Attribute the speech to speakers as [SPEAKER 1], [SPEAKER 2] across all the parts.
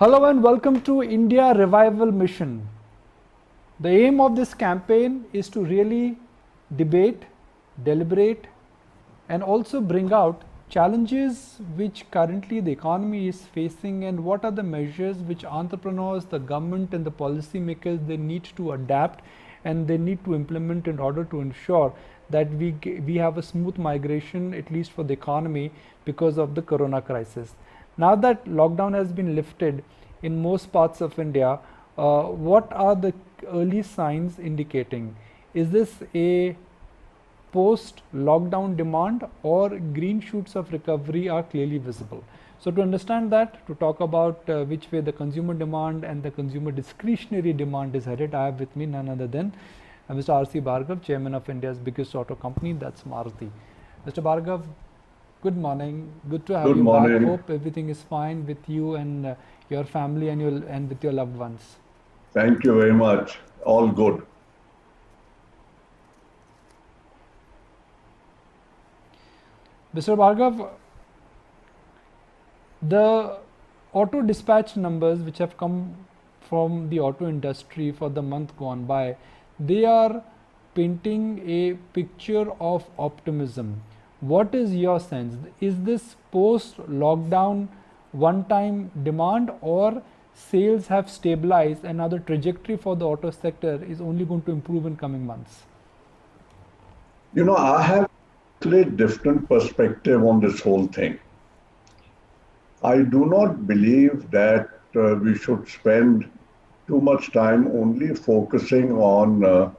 [SPEAKER 1] Hello and welcome to India Revival Mission. The aim of this campaign is to really debate, deliberate, and also bring out challenges which currently the economy is facing and what are the measures which entrepreneurs, the government and the policymakers, they need to adapt and they need to implement in order to ensure that we have a smooth migration, at least for the economy, because of the corona crisis. Now that lockdown has been lifted in most parts of India, what are the early signs indicating? Is this a post-lockdown demand or green shoots of recovery are clearly visible? So to understand that, to talk about which way the consumer demand and the consumer discretionary demand is headed, I have with me none other than Mr. RC Bhargava, Chairman of India's biggest auto company, that's Maruti. Mr. Bhargava, good morning. Good to have
[SPEAKER 2] Good
[SPEAKER 1] you
[SPEAKER 2] morning.
[SPEAKER 1] back. Hope everything is fine with you and your family and with your loved ones.
[SPEAKER 2] Thank you very much. All good.
[SPEAKER 1] Mr. Bhargava, the auto dispatch numbers which have come from the auto industry for the month gone by, they are painting a picture of optimism. What is your sense? Is this post-lockdown one-time demand or sales have stabilized and now the trajectory for the auto sector is only going to improve in coming months?
[SPEAKER 2] You know, I have a different perspective on this whole thing. I do not believe that we should spend too much time only focusing on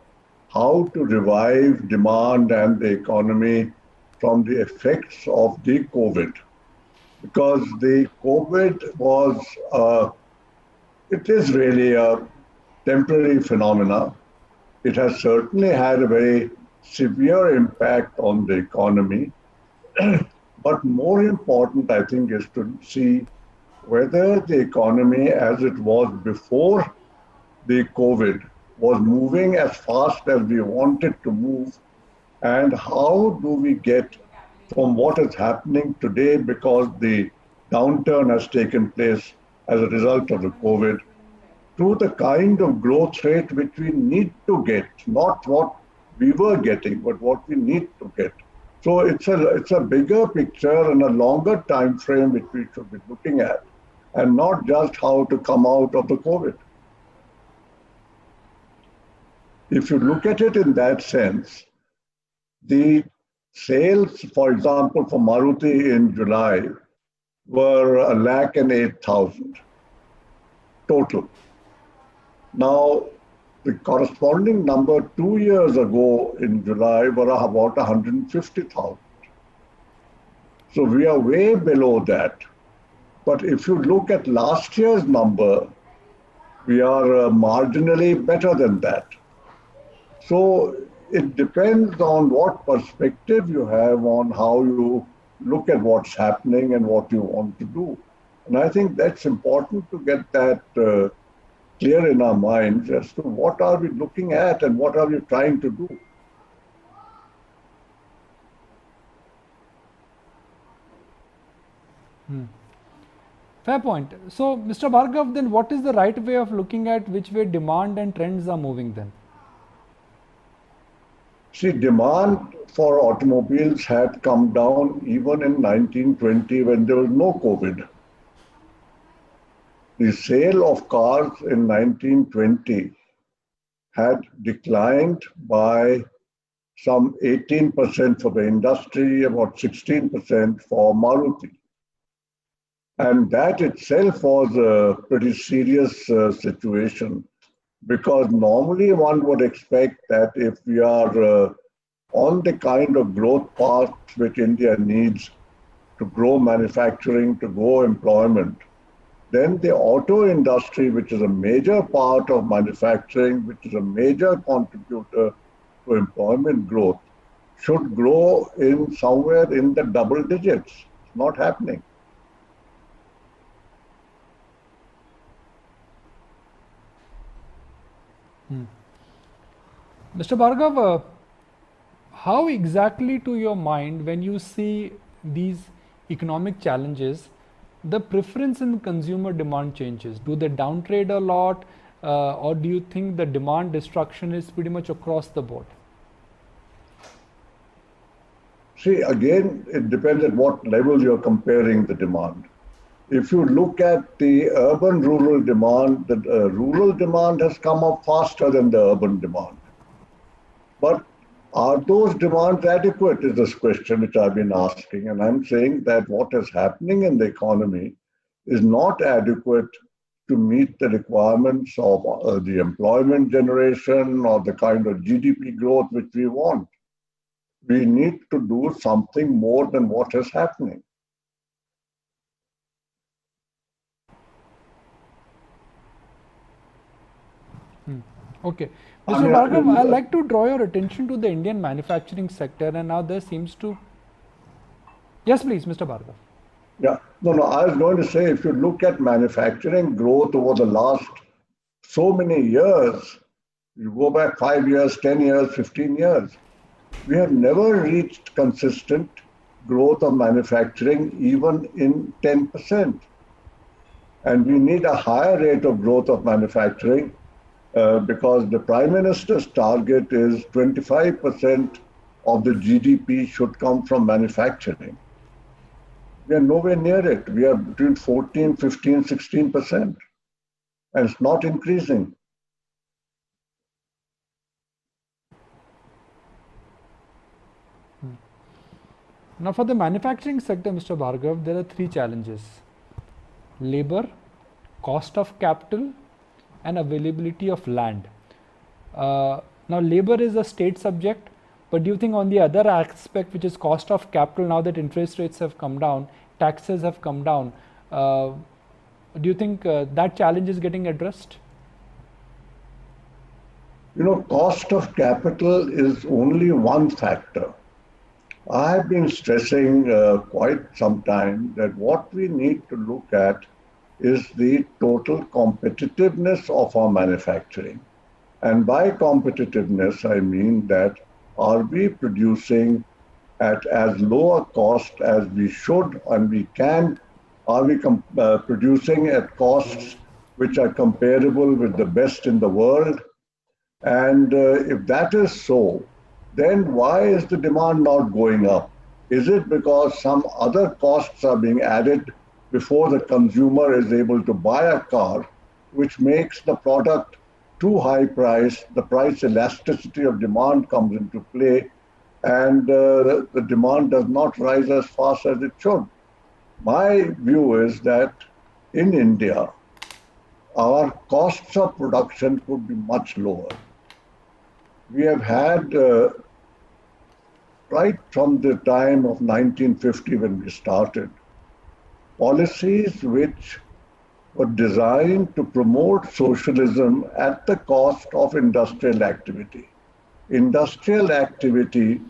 [SPEAKER 2] how to revive demand and the economy from the effects of the COVID. Because the COVID it is really a temporary phenomena. It has certainly had a very severe impact on the economy. But more important, I think, is to see whether the economy as it was before the COVID was moving as fast as we wanted to move, and how do we get from what is happening today because the downturn has taken place as a result of the COVID to the kind of growth rate which we need to get, not what we were getting, but what we need to get. So it's a bigger picture and a longer time frame which we should be looking at, and not just how to come out of the COVID. If you look at it in that sense, the sales, for example, for Maruti in July were 108,000 total. Now, the corresponding number 2 years ago in July were about 150,000. So we are way below that. But if you look at last year's number, we are marginally better than that. So it depends on what perspective you have on how you look at what's happening and what you want to do. And I think that's important to get that clear in our minds as to what are we looking at and what are we trying to do.
[SPEAKER 1] Fair point. So, Mr. Bhargav, then what is the right way of looking at which way demand and trends are moving then?
[SPEAKER 2] See, demand for automobiles had come down even in 1920 when there was no COVID. The sale of cars in 1920 had declined by some 18% for the industry, about 16% for Maruti. And that itself was a pretty serious situation, because normally one would expect that if we are on the kind of growth path which India needs to grow manufacturing, to grow employment, then the auto industry, which is a major part of manufacturing, which is a major contributor to employment growth, should grow in somewhere in the double digits. It's not happening.
[SPEAKER 1] Mr. Bhargav, how exactly to your mind, when you see these economic challenges, the preference in consumer demand changes? Do they downtrade a lot, or do you think the demand destruction is pretty much across the board?
[SPEAKER 2] See, again, it depends at what level you're comparing the demand. If you look at the urban-rural demand, the rural demand has come up faster than the urban demand. But are those demands adequate is this question which I've been asking. And I'm saying that what is happening in the economy is not adequate to meet the requirements of the employment generation or the kind of GDP growth which we want. We need to do something more than what is happening.
[SPEAKER 1] Okay. Mr. Bhargava, I'd like to draw your attention to the Indian manufacturing sector, and now there seems to... Yes, please, Mr. Bhargava.
[SPEAKER 2] Yeah, no, I was going to say, if you look at manufacturing growth over the last so many years, you go back 5 years, 10 years, 15 years, we have never reached consistent growth of manufacturing even in 10%. And we need a higher rate of growth of manufacturing because the Prime Minister's target is 25% of the GDP should come from manufacturing. We are nowhere near it. We are between 14, 15, 16%. And it's not increasing.
[SPEAKER 1] Now, for the manufacturing sector, Mr. Bhargava, there are three challenges: labor, cost of capital, and availability of land. Now, labor is a state subject, but do you think on the other aspect, which is cost of capital, now that interest rates have come down, taxes have come down, do you think that challenge is getting addressed?
[SPEAKER 2] You know, cost of capital is only one factor. I've been stressing quite some time that what we need to look at is the total competitiveness of our manufacturing. And by competitiveness, I mean that are we producing at as low a cost as we should and we can? Are we producing at costs which are comparable with the best in the world? And if that is so, then why is the demand not going up? Is it because some other costs are being added before the consumer is able to buy a car, which makes the product too high priced, the price elasticity of demand comes into play, and the demand does not rise as fast as it should? My view is that in India, our costs of production could be much lower. We have had, right from the time of 1950 when we started, policies which were designed to promote socialism at the cost of industrial activity. Industrial activity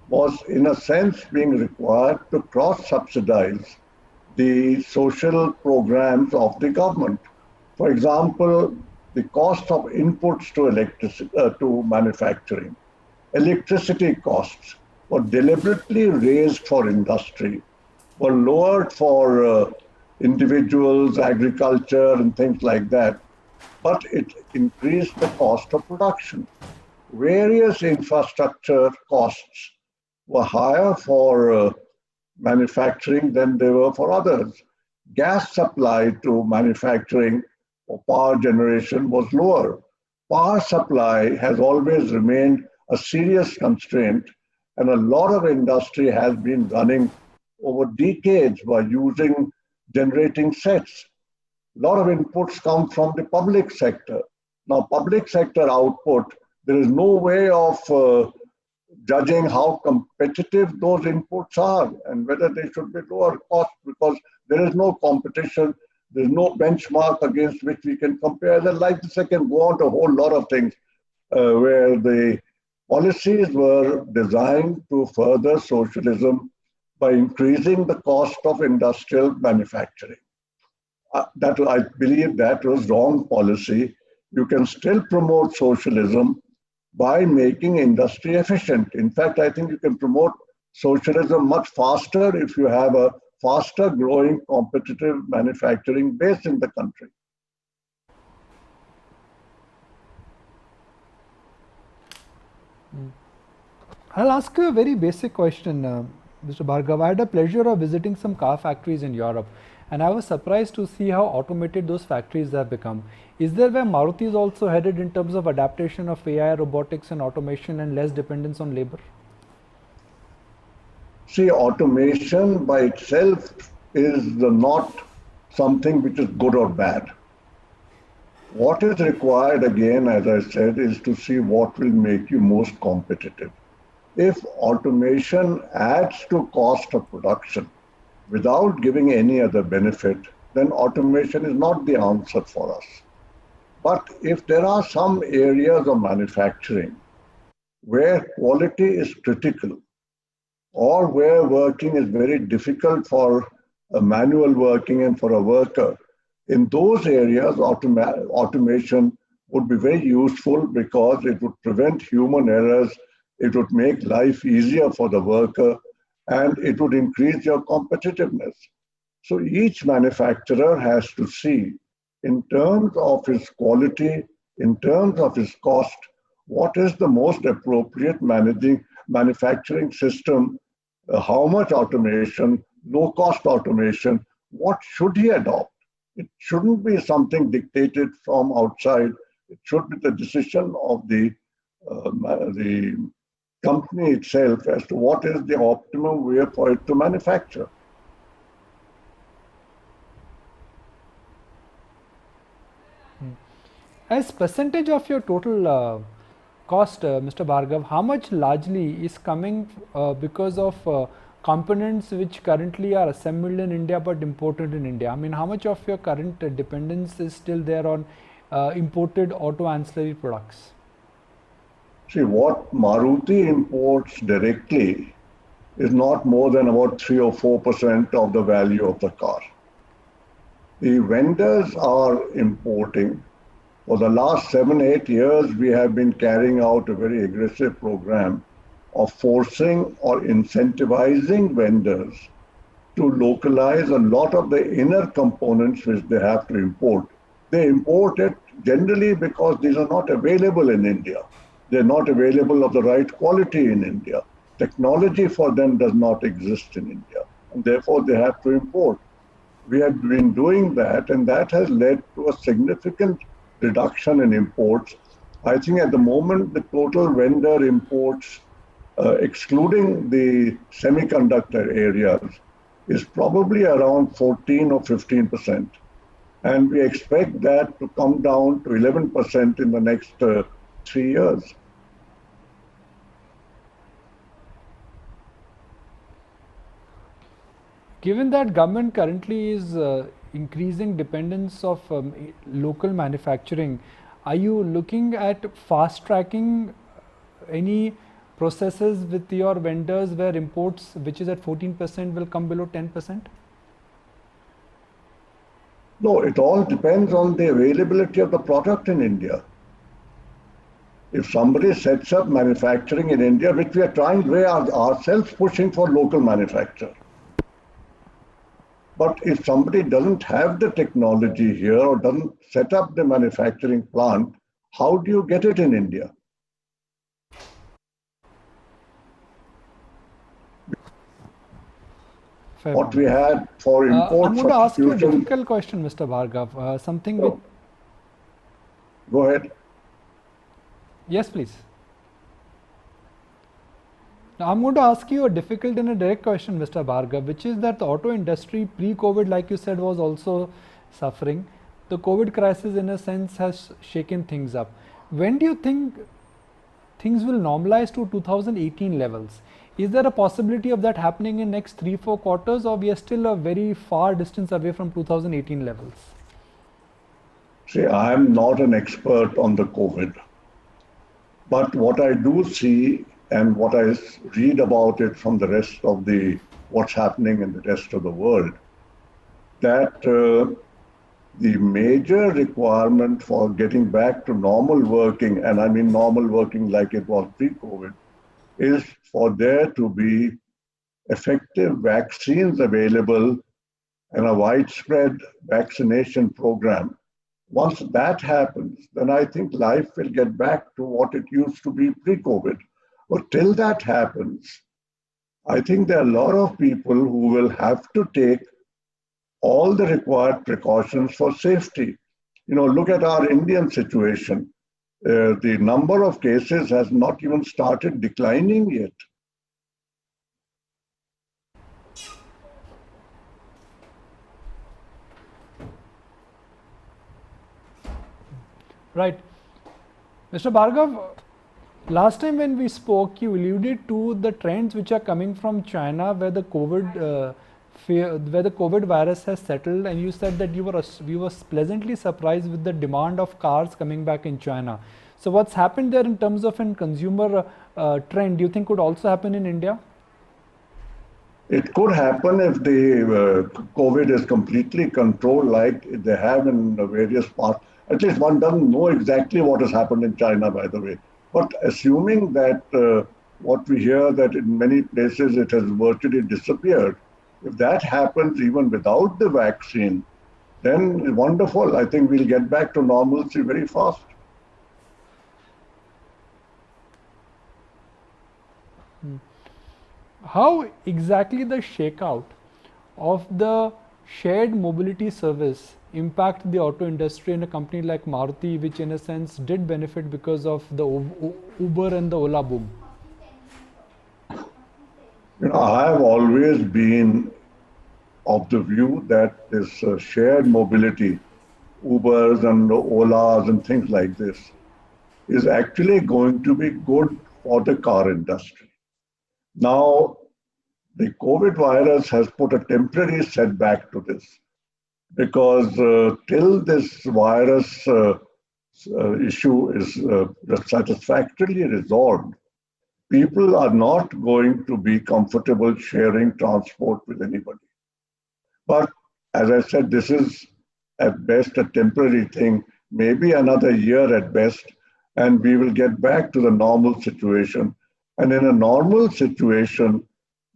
[SPEAKER 2] was, in a sense, being required to cross-subsidize the social programs of the government. For example, the cost of inputs to manufacturing. Electricity costs were deliberately raised for industry, were lowered for individuals, agriculture, and things like that, but it increased the cost of production. Various infrastructure costs were higher for manufacturing than they were for others. Gas supply to manufacturing or power generation was lower. Power supply has always remained a serious constraint, and a lot of industry has been running over decades by using generating sets. A lot of inputs come from the public sector. Now, public sector output, there is no way of judging how competitive those inputs are and whether they should be lower cost, because there is no competition. There's no benchmark against which we can compare. Then, like this, I can go on to a whole lot of things where the policies were designed to further socialism by increasing the cost of industrial manufacturing. That I believe that was wrong policy. You can still promote socialism by making industry efficient. In fact, I think you can promote socialism much faster if you have a faster growing competitive manufacturing base in the country.
[SPEAKER 1] I'll ask you a very basic question, Mr. Bhargava. I had the pleasure of visiting some car factories in Europe, and I was surprised to see how automated those factories have become. Is there where Maruti is also headed in terms of adaptation of AI, robotics and automation and less dependence on labor?
[SPEAKER 2] See, automation by itself is not something which is good or bad. What is required, again, as I said, is to see what will make you most competitive. If automation adds to cost of production without giving any other benefit, then automation is not the answer for us. But if there are some areas of manufacturing where quality is critical, or where working is very difficult for a manual working and for a worker, in those areas, automation would be very useful because it would prevent human errors, it would make life easier for the worker, and it would increase your competitiveness. So each manufacturer has to see, in terms of his quality, in terms of his cost, what is the most appropriate manufacturing system, how much automation, low cost automation, what should he adopt? It shouldn't be something dictated from outside. It should be the decision of the company itself as to what is the optimum way for it to manufacture.
[SPEAKER 1] As percentage of your total cost, Mr. Bhargav, how much largely is coming because of components which currently are assembled in India but imported in India? I mean, how much of your current dependence is still there on imported auto ancillary products?
[SPEAKER 2] See, what Maruti imports directly is not more than about 3 or 4% of the value of the car. The vendors are importing. For the last 7-8 years, we have been carrying out a very aggressive program of forcing or incentivizing vendors to localize a lot of the inner components which they have to import. They import it generally because these are not available in India. They're not available of the right quality in India. Technology for them does not exist in India, and therefore they have to import. We have been doing that, and that has led to a significant reduction in imports. I think at the moment the total vendor imports, excluding the semiconductor areas, is probably around 14 or 15%. And we expect that to come down to 11% in the next 3 years.
[SPEAKER 1] Given that government currently is increasing dependence of local manufacturing, are you looking at fast tracking any processes with your vendors where imports, which is at 14%, will come below 10%?
[SPEAKER 2] No, it all depends on the availability of the product in India. If somebody sets up manufacturing in India, which we are trying, we are ourselves pushing for local manufacture. But if somebody doesn't have the technology here or doesn't set up the manufacturing plant, how do you get it in India?
[SPEAKER 1] Fair
[SPEAKER 2] what
[SPEAKER 1] point.
[SPEAKER 2] We had for import
[SPEAKER 1] I'm going to ask you a
[SPEAKER 2] substitution.
[SPEAKER 1] difficult question, Mr. Bhargav. Something with...
[SPEAKER 2] Go ahead.
[SPEAKER 1] Yes, please. Now, I'm going to ask you a difficult and a direct question, Mr. Bhargav, which is that the auto industry pre-COVID, like you said, was also suffering. The COVID crisis, in a sense, has shaken things up. When do you think things will normalize to 2018 levels? Is there a possibility of that happening in next 3-4 quarters, or we are still a very far distance away from 2018 levels?
[SPEAKER 2] See, I am not an expert on the COVID, but what I do see and what I read about it from the rest of what's happening in the rest of the world, that the major requirement for getting back to normal working, and I mean normal working like it was pre-COVID, is for there to be effective vaccines available and a widespread vaccination program, once that happens, then I think life will get back to what it used to be pre-COVID. But till that happens, I think there are a lot of people who will have to take all the required precautions for safety. Look at our Indian situation. The number of cases has not even started declining yet.
[SPEAKER 1] Right. Mr. Bhargav, last time when we spoke, you alluded to the trends which are coming from China, where the COVID virus has settled, and you said that you were pleasantly surprised with the demand of cars coming back in China. So what's happened there in terms of a consumer trend, do you think could also happen in India?
[SPEAKER 2] It could happen if the COVID is completely controlled like they have in various parts. At least one doesn't know exactly what has happened in China, by the way. But assuming that what we hear that in many places it has virtually disappeared, if that happens even without the vaccine, then wonderful. I think we'll get back to normalcy very fast.
[SPEAKER 1] How exactly the shakeout of the shared mobility service impact the auto industry in a company like Maruti, which in a sense did benefit because of the Uber and the Ola boom?
[SPEAKER 2] I have always been of the view that this shared mobility, Ubers and Olas and things like this, is actually going to be good for the car industry. Now, the COVID virus has put a temporary setback to this because till this virus issue is satisfactorily resolved, people are not going to be comfortable sharing transport with anybody. But as I said, this is at best a temporary thing, maybe another year at best, and we will get back to the normal situation. And in a normal situation,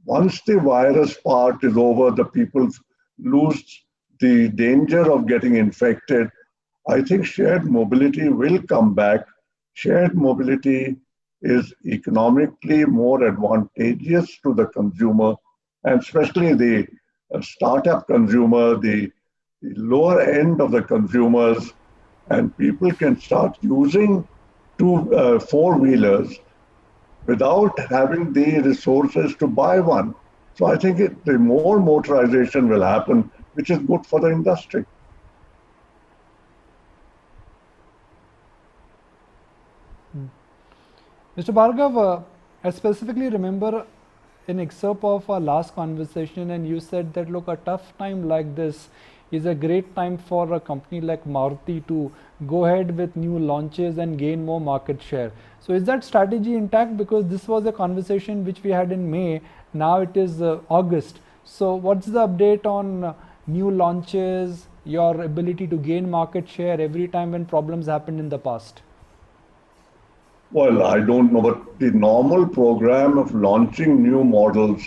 [SPEAKER 2] once the virus part is over, the people lose the danger of getting infected. I think shared mobility will come back. Shared mobility is economically more advantageous to the consumer, and especially the startup consumer, the lower end of the consumers, and people can start using four-wheelers without having the resources to buy one. So I think the more motorization will happen, which is good for the industry.
[SPEAKER 1] Mr. Bhargav, I specifically remember an excerpt of our last conversation, and you said that, look, a tough time like this is a great time for a company like Maruti to go ahead with new launches and gain more market share. So is that strategy intact? Because this was a conversation which we had in May, now it is August. So what's the update on new launches, your ability to gain market share every time when problems happened in the past?
[SPEAKER 2] Well, I don't know, but the normal program of launching new models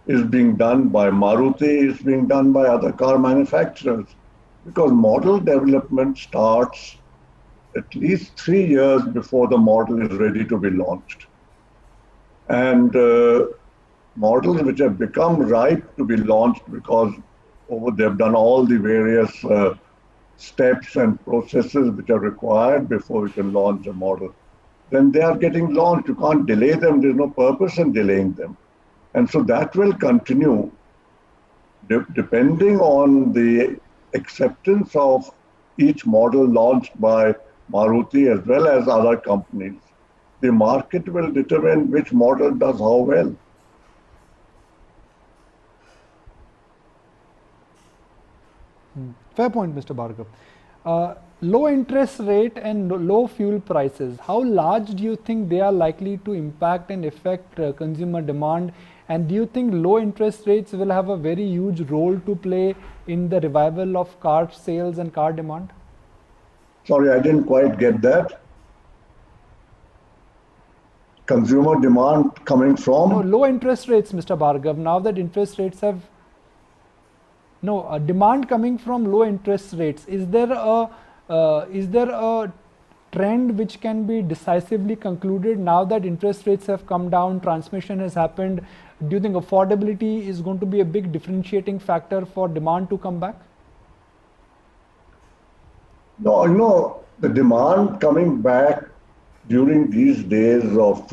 [SPEAKER 2] is being done by Maruti, is being done by other car manufacturers, because model development starts at least 3 years before the model is ready to be launched. And models which have become ripe to be launched because they've done all the various steps and processes which are required before we can launch a model, then they are getting launched. You can't delay them. There's no purpose in delaying them. And so that will continue depending on the acceptance of each model launched by Maruti as well as other companies. The market will determine which model does how well.
[SPEAKER 1] Fair point, Mr. Bhargav. Low interest rate and low fuel prices, how large do you think they are likely to impact and affect consumer demand? And do you think low interest rates will have a very huge role to play in the revival of car sales and car demand?
[SPEAKER 2] Sorry, I didn't quite get that. consumer demand coming from?
[SPEAKER 1] No, low interest rates, Mr. Bhargav. Now that interest rates have demand coming from low interest rates. Is there a trend which can be decisively concluded now that interest rates have come down, transmission has happened? Do you think affordability is going to be a big differentiating factor for demand to come back?
[SPEAKER 2] No, the demand coming back during these days of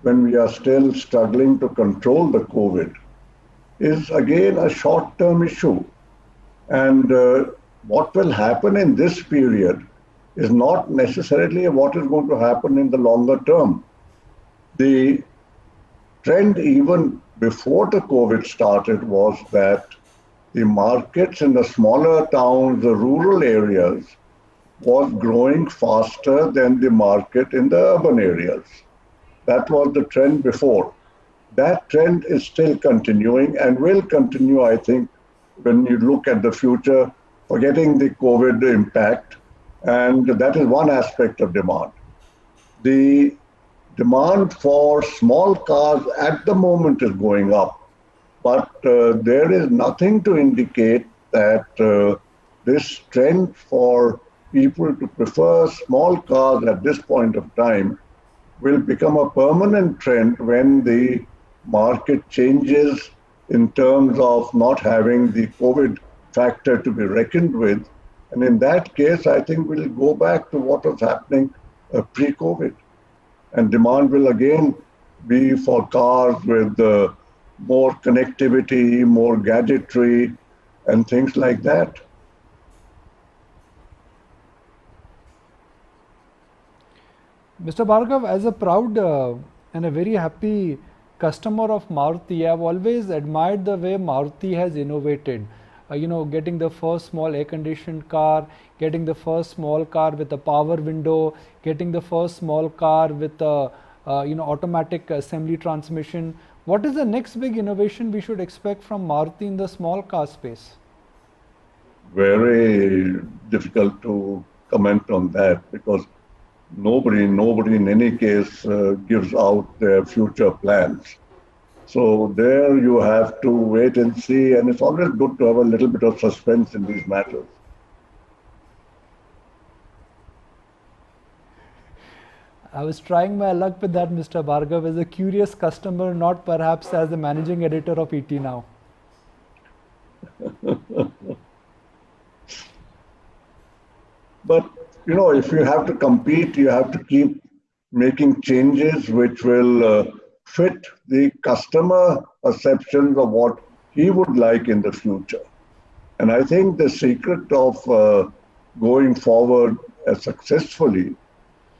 [SPEAKER 2] when we are still struggling to control the COVID is again a short-term issue. And what will happen in this period is not necessarily what is going to happen in the longer term. The trend even before the COVID started was that the markets in the smaller towns, the rural areas, was growing faster than the market in the urban areas. That was the trend before. That trend is still continuing and will continue, I think, when you look at the future, forgetting the COVID impact. And that is one aspect of demand. The demand for small cars at the moment is going up, but there is nothing to indicate that this trend for people to prefer small cars at this point of time will become a permanent trend when the market changes in terms of not having the COVID factor to be reckoned with. And in that case, I think we'll go back to what was happening pre-COVID. And demand will again be for cars with more connectivity, more gadgetry, and things like that.
[SPEAKER 1] Mr. Bhargav, as a proud and a very happy customer of Maruti, I've always admired the way Maruti has innovated. Getting the first small air-conditioned car, getting the first small car with a power window, getting the first small car with a automatic assembly transmission. What is the next big innovation we should expect from Maruti in the small car space?
[SPEAKER 2] Very difficult to comment on that because nobody in any case gives out their future plans. So there you have to wait and see, and it's always good to have a little bit of suspense in these matters.
[SPEAKER 1] I was trying my luck with that, Mr. Bhargav, as a curious customer, not perhaps as the managing editor of ET Now.
[SPEAKER 2] But, if you have to compete, you have to keep making changes which will fit the customer perceptions of what he would like in the future. And I think the secret of going forward successfully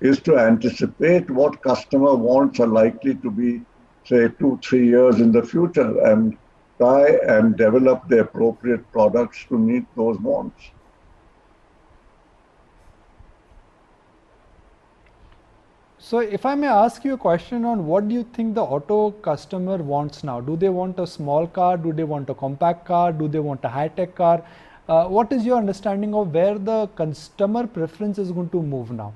[SPEAKER 2] is to anticipate what customer wants are likely to be, say, 2-3 years in the future and try and develop the appropriate products to meet those wants.
[SPEAKER 1] So if I may ask you a question on what do you think the auto customer wants now? Do they want a small car? Do they want a compact car? Do they want a high-tech car? What is your understanding of where the customer preference is going to move now?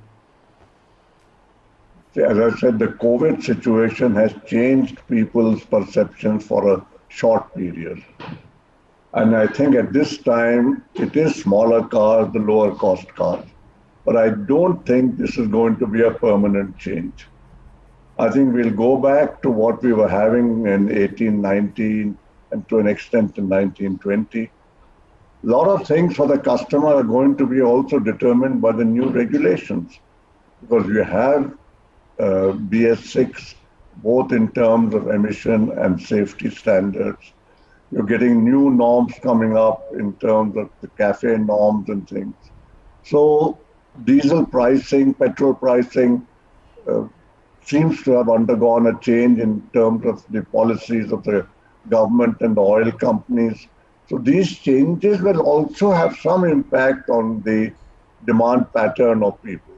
[SPEAKER 2] As I said, the COVID situation has changed people's perceptions for a short period. And I think at this time, it is smaller cars, the lower cost cars. But I don't think this is going to be a permanent change. I think we'll go back to what we were having in 1819 and to an extent in 1920. A lot of things for the customer are going to be also determined by the new regulations because you have BS6, both in terms of emission and safety standards. You're getting new norms coming up in terms of the CAFE norms and things. So diesel pricing, petrol pricing seems to have undergone a change in terms of the policies of the government and the oil companies. So these changes will also have some impact on the demand pattern of people.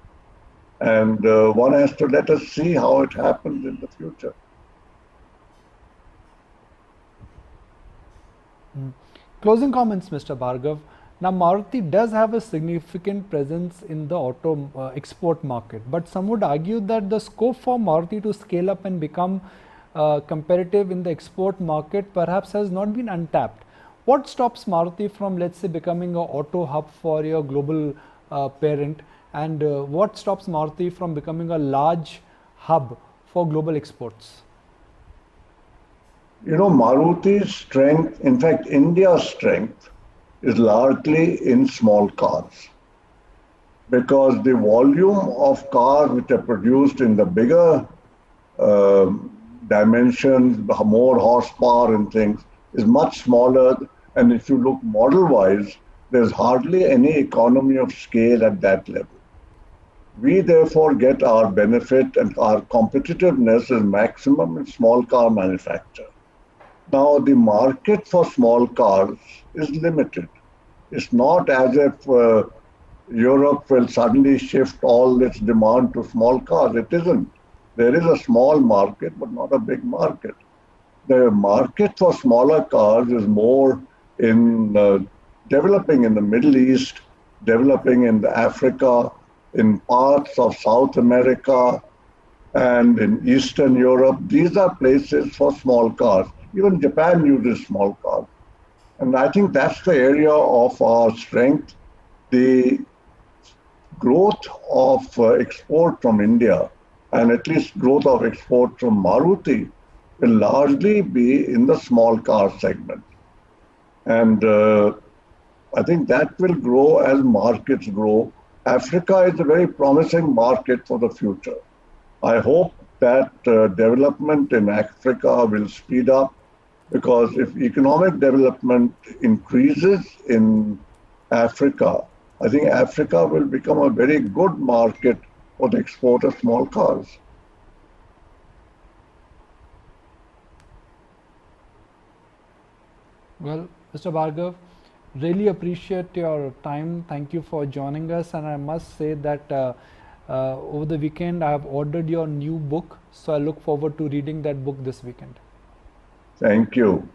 [SPEAKER 2] And one has to let us see how it happens in the future.
[SPEAKER 1] Closing comments, Mr. Bhargav. Now, Maruti does have a significant presence in the auto export market, but some would argue that the scope for Maruti to scale up and become competitive in the export market perhaps has not been untapped. What stops Maruti from, let's say, becoming an auto hub for your global parent, and what stops Maruti from becoming a large hub for global exports?
[SPEAKER 2] You know, Maruti's strength, in fact, India's strength, is largely in small cars, because the volume of cars which are produced in the bigger dimensions, more horsepower and things, is much smaller. And if you look model-wise, there's hardly any economy of scale at that level. We therefore get our benefit, and our competitiveness is maximum in small car manufacture. Now, the market for small cars is limited. It's not as if Europe will suddenly shift all its demand to small cars. It isn't. There is a small market, but not a big market. The market for smaller cars is more in developing in the Middle East, developing in Africa, in parts of South America, and in Eastern Europe. These are places for small cars. Even Japan uses small cars. And I think that's the area of our strength. The growth of export from India, and at least growth of export from Maruti, will largely be in the small car segment. And I think that will grow as markets grow. Africa is a very promising market for the future. I hope that development in Africa will speed up, because if economic development increases in Africa, I think Africa will become a very good market for the export of small cars.
[SPEAKER 1] Well, Mr. Bhargav, really appreciate your time. Thank you for joining us. And I must say that over the weekend, I have ordered your new book. So I look forward to reading that book this weekend.
[SPEAKER 2] Thank you.